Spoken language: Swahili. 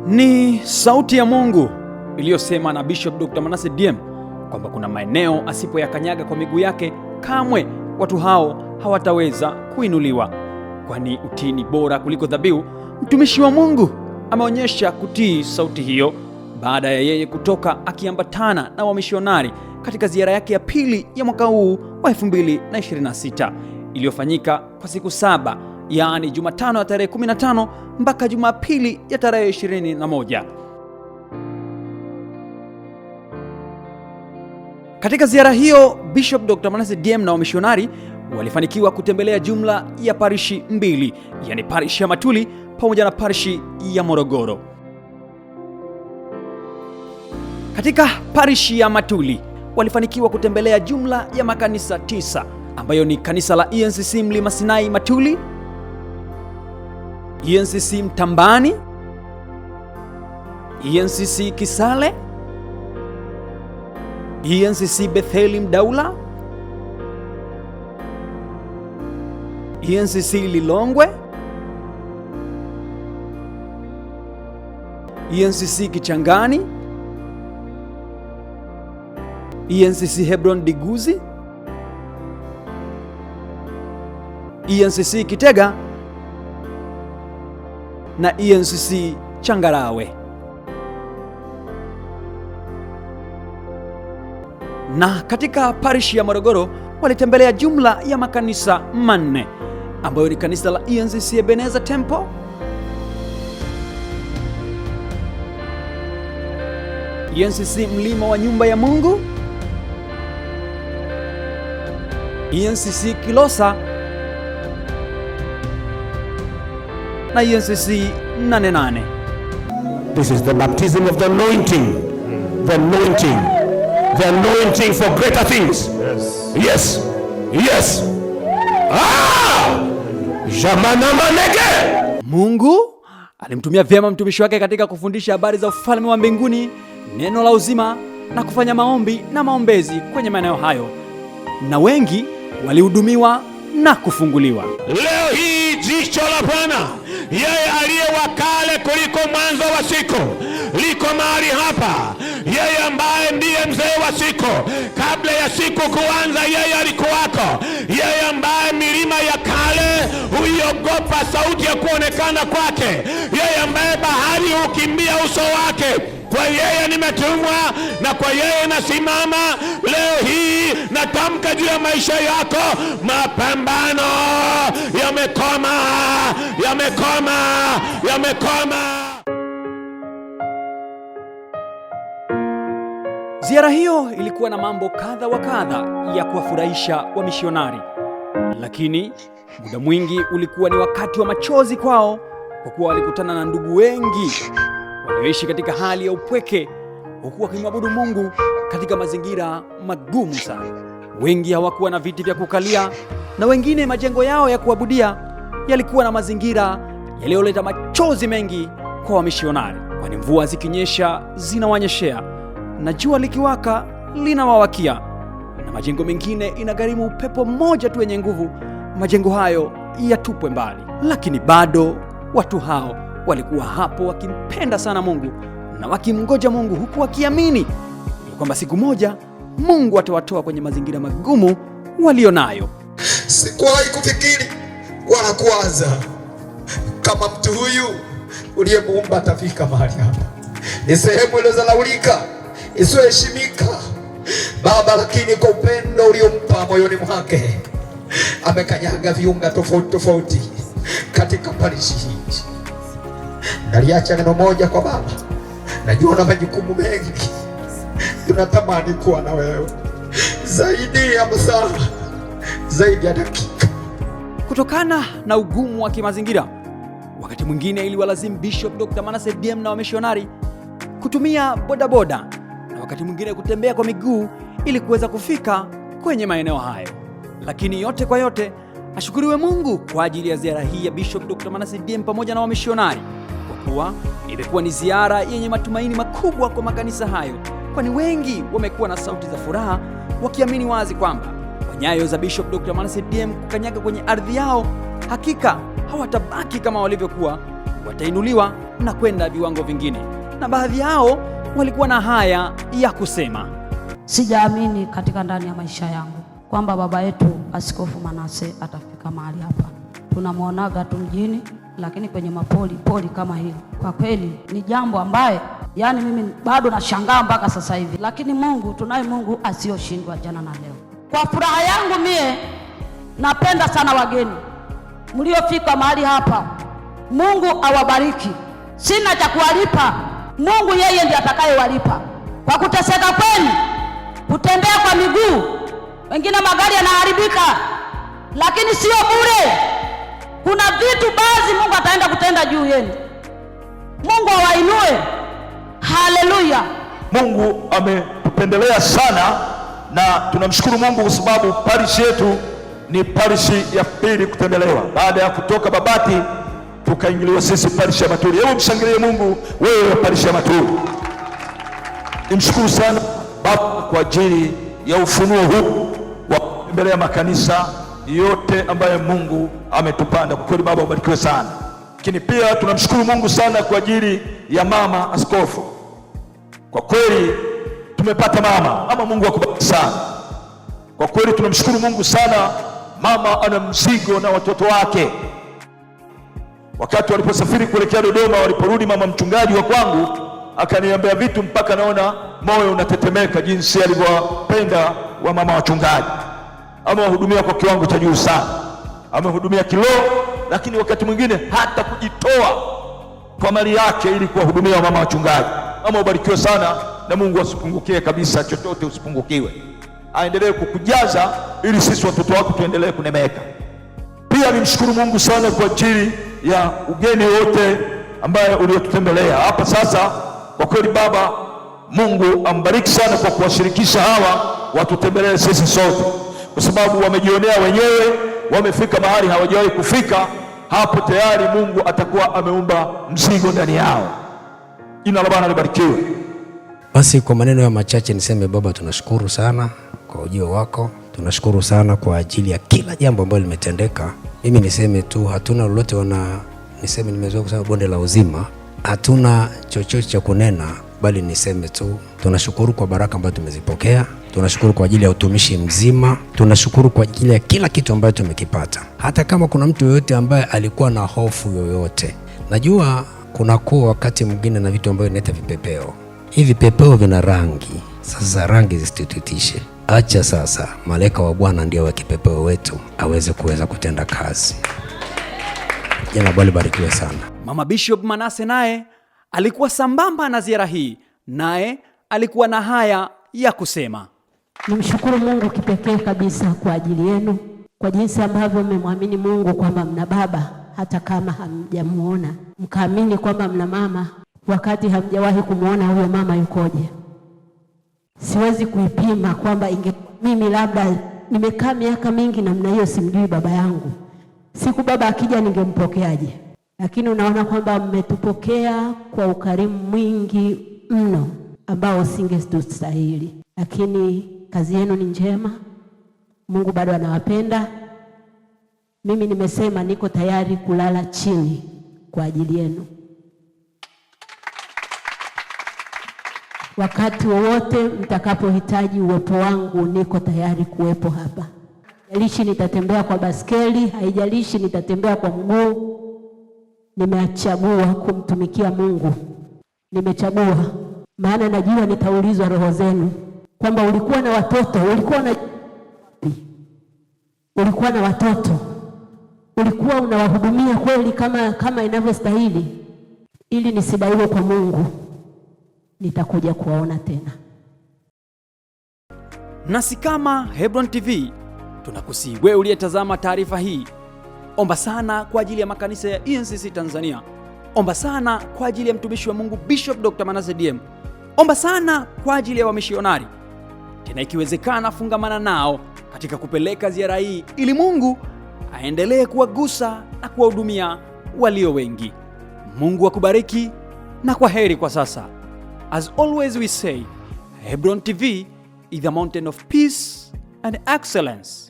Ni sauti ya Mungu iliyosema na Bishop Dr. Manasseh DM kwamba kuna maeneo asipoyakanyaga kwa miguu yake kamwe watu hao hawataweza kuinuliwa, kwani utii ni bora kuliko dhabihu. Mtumishi wa Mungu ameonyesha kutii sauti hiyo baada ya yeye kutoka akiambatana na wamishonari katika ziara yake ya pili ya mwaka huu wa 2026 iliyofanyika kwa siku 7, yaani Jumatano ya tarehe 15 mpaka Jumapili ya tarehe 21. Katika ziara hiyo, Bishop Dr. Manasseh DM na wamishonari walifanikiwa kutembelea jumla ya parishi 2, yani parishi ya Matuli pamoja na parishi ya Morogoro. Katika parishi ya Matuli walifanikiwa kutembelea jumla ya makanisa 9 ambayo ni kanisa la ENCC Mlima Sinai Matuli, ENCC Mtambani, ENCC Kisale, ENCC Betheli Mdaula, ENCC Lilongwe, ENCC Kichangani, ENCC Hebron Diguzi, ENCC Kitega na ENCC Changarawe. Na katika parishi ya Morogoro walitembelea jumla ya makanisa 4 ambayo ni kanisa la ENCC Ebenezer Temple, ENCC Mlima wa Nyumba ya Mungu, ENCC Kilosa na ENCC 88. This is the baptism of the anointing. The anointing. The anointing for greater things. Yes. Yes. Jamana manege. Mungu alimtumia vyema mtumishi wake katika kufundisha habari za ufalme wa mbinguni, neno la uzima na kufanya maombi na maombezi kwenye maeneo hayo, na wengi walihudumiwa na kufunguliwa. Leo hii jicho la Bwana, yeye aliye wakale kuliko mwanzo wa siku, liko mahali hapa. Yeye ambaye ndiye mzee wa siku, kabla ya siku kuanza yeye alikuwako. Yeye ambaye milima ya kale huiogopa sauti ya kuonekana kwake. Yeye ambaye bahari hukimbia uso wake. Kwa yeye nimetumwa na kwa yeye nasimama. Leo hii natamka juu ya maisha yako, mapambano yamekoma, yamekoma, yamekoma. Ziara hiyo ilikuwa na mambo kadha wa kadha ya kuwafurahisha wamishonari, lakini muda mwingi ulikuwa ni wakati wa machozi kwao, kwa kuwa walikutana na ndugu wengi walioishi katika hali ya upweke, huku wakimwabudu Mungu katika mazingira magumu sana. Wengi hawakuwa na viti vya kukalia, na wengine majengo yao ya kuabudia yalikuwa na mazingira yaliyoleta machozi mengi kwa wamishonari, kwani mvua zikinyesha zinawanyeshea na jua likiwaka linawawakia, na majengo mengine inagharimu upepo mmoja tu wenye nguvu majengo hayo yatupwe mbali. Lakini bado watu hao walikuwa hapo wakimpenda sana Mungu na wakimngoja Mungu, huku wakiamini kwamba siku moja Mungu atawatoa kwenye mazingira magumu walionayo. Sikuwahi kufikiri wala kuwaza kama mtu huyu uliyemuumba atafika mahali hapa. Ni sehemu iliyozalaulika, isiyoheshimika Baba, lakini kwa upendo uliompa moyoni mwake amekanyaga viunga tofauti tofauti katika parishi hii. Naliacha neno moja kwa Baba, najua na majukumu mengi, tunatamani kuwa na wewe zaidi ya masaa, zaidi ya dakika. Kutokana na ugumu wa kimazingira, wakati mwingine iliwalazimu Bishop Dr. Manasseh DM na wamishonari kutumia bodaboda na wakati mwingine kutembea kwa miguu ili kuweza kufika kwenye maeneo hayo. Lakini yote kwa yote, ashukuriwe Mungu kwa ajili ya ziara hii ya Bishop Dr. Manasseh DM pamoja na wamishonari, kwa kuwa imekuwa ni ziara yenye matumaini makubwa kwa makanisa hayo, kwani wengi wamekuwa na sauti za furaha wakiamini wazi kwamba kwa nyayo za Bishop Dr. Manasseh DM kukanyaga kwenye ardhi yao, hakika hawatabaki kama walivyokuwa, watainuliwa na kwenda viwango vingine. Na baadhi yao walikuwa na haya ya kusema: sijaamini katika ndani ya maisha yangu kwamba baba yetu Askofu Manase atafika mahali hapa. Tunamwonaga tu mjini, lakini kwenye poli kama hili, kwa kweli ni jambo ambaye yani mimi bado nashangaa mpaka sasa hivi. Lakini Mungu, tunaye Mungu asiyoshindwa jana na leo. Kwa furaha yangu mie napenda sana wageni mliofika mahali hapa. Mungu awabariki. Sina cha kuwalipa. Mungu yeye ndiye atakayewalipa kwa kuteseka kwenu, kutembea kwa miguu. Wengine magari yanaharibika, lakini sio bure. Kuna vitu baadhi Mungu ataenda kutenda juu yenu. Mungu awainue. Haleluya. Mungu ametupendelea sana, na tunamshukuru Mungu kwa sababu parish yetu ni parish ya pili kutembelewa baada ya kutoka Babati tukaingiliwa sisi parish ya Maturi. Hebu mshangilie Mungu wewe wa parish ya Maturi. Nimshukuru sana Baba kwa ajili ya ufunuo huu wa kutembelea makanisa yote ambayo Mungu ametupanda. Kwa kweli Baba ubarikiwe sana. Lakini pia tunamshukuru Mungu sana kwa ajili ya mama askofu. Kwa kweli tumepata mama. Mungu akubariki sana. Kwa kweli tunamshukuru Mungu sana. Mama ana mzigo na watoto wake. Wakati waliposafiri kuelekea Dodoma, waliporudi mama mchungaji wa kwangu akaniambia vitu mpaka naona moyo unatetemeka, jinsi alivyowapenda wa mama wachungaji. Amewahudumia kwa kiwango cha juu sana. Amehudumia kiroho, lakini wakati mwingine hata kujitoa kwa mali yake ili kuwahudumia mama wachungaji. Mama ubarikiwe sana, na Mungu asipungukie kabisa, chochote usipungukiwe. Aendelee kukujaza ili sisi watoto wako tuendelee kunemeka. Pia nimshukuru Mungu sana kwa ajili ya ugeni wote ambaye uliotutembelea hapa sasa. Kwa kweli Baba Mungu ambariki sana kwa kuwashirikisha hawa watutembelee sisi sote, kwa sababu wamejionea wenyewe, wamefika mahali hawajawahi kufika. Hapo tayari Mungu atakuwa ameumba mzigo ndani yao. Jina la Bwana libarikiwe. Basi kwa maneno ya machache niseme Baba, tunashukuru sana kwa ujio wako. Tunashukuru sana kwa ajili ya kila jambo ambalo limetendeka. Mimi niseme tu hatuna lolote nimezoea kusema bonde la uzima. Hatuna chochote cha kunena, bali niseme tu tunashukuru kwa baraka ambazo tumezipokea. Tunashukuru kwa ajili ya utumishi mzima. Tunashukuru kwa ajili ya kila kitu ambacho tumekipata. Hata kama kuna mtu yoyote ambaye alikuwa na hofu yoyote, najua kunakuwa wakati mwingine na vitu ambavyo inaita vipepeo. Hivi vipepeo vina rangi. Sasa rangi zisitutishe. Acha sasa malaika wa Bwana ndio wa kipepeo wetu aweze kutenda kazi. Jina Bwana libarikiwe sana. Mama Bishop Manase naye alikuwa sambamba na ziara hii, naye alikuwa na haya ya kusema. Nimshukuru Mungu kipekee kabisa kwa ajili yenu, kwa jinsi ambavyo mmemwamini Mungu kwamba mna baba hata kama hamjamuona, mkaamini kwamba mna mama wakati hamjawahi kumuona huyo mama yukoje. Siwezi kuipima kwamba mimi labda nimekaa miaka mingi namna hiyo, simjui baba yangu. Siku baba akija ningempokeaje? Lakini unaona kwamba mmetupokea kwa ukarimu mwingi mno ambao singetustahili. Lakini kazi yenu ni njema. Mungu bado anawapenda. Mimi nimesema niko tayari kulala chini kwa ajili yenu. Wakati wowote mtakapohitaji uwepo wangu, niko tayari kuwepo hapa. Haijalishi nitatembea kwa baskeli, haijalishi nitatembea kwa mguu. Nimechagua kumtumikia Mungu. Nimechagua, maana najua nitaulizwa roho zenu kwamba ulikuwa na watoto, ulikuwa na watoto, ulikuwa unawahudumia kweli kama inavyostahili? Ili nisidaiwe kwa Mungu, nitakuja kuwaona tena. Nasi kama Hebron TV tunakusihi wewe uliyetazama taarifa hii, omba sana kwa ajili ya makanisa ya ENCC Tanzania. Omba sana kwa ajili ya mtumishi wa Mungu Bishop Dr. Manase DM. Omba sana kwa ajili ya wamishionari. Tena ikiwezekana fungamana nao katika kupeleka ziara hii ili Mungu aendelee kuwagusa na kuwahudumia walio wengi. Mungu akubariki na kwa heri kwa sasa. As always we say, Hebron TV is the mountain of peace and excellence.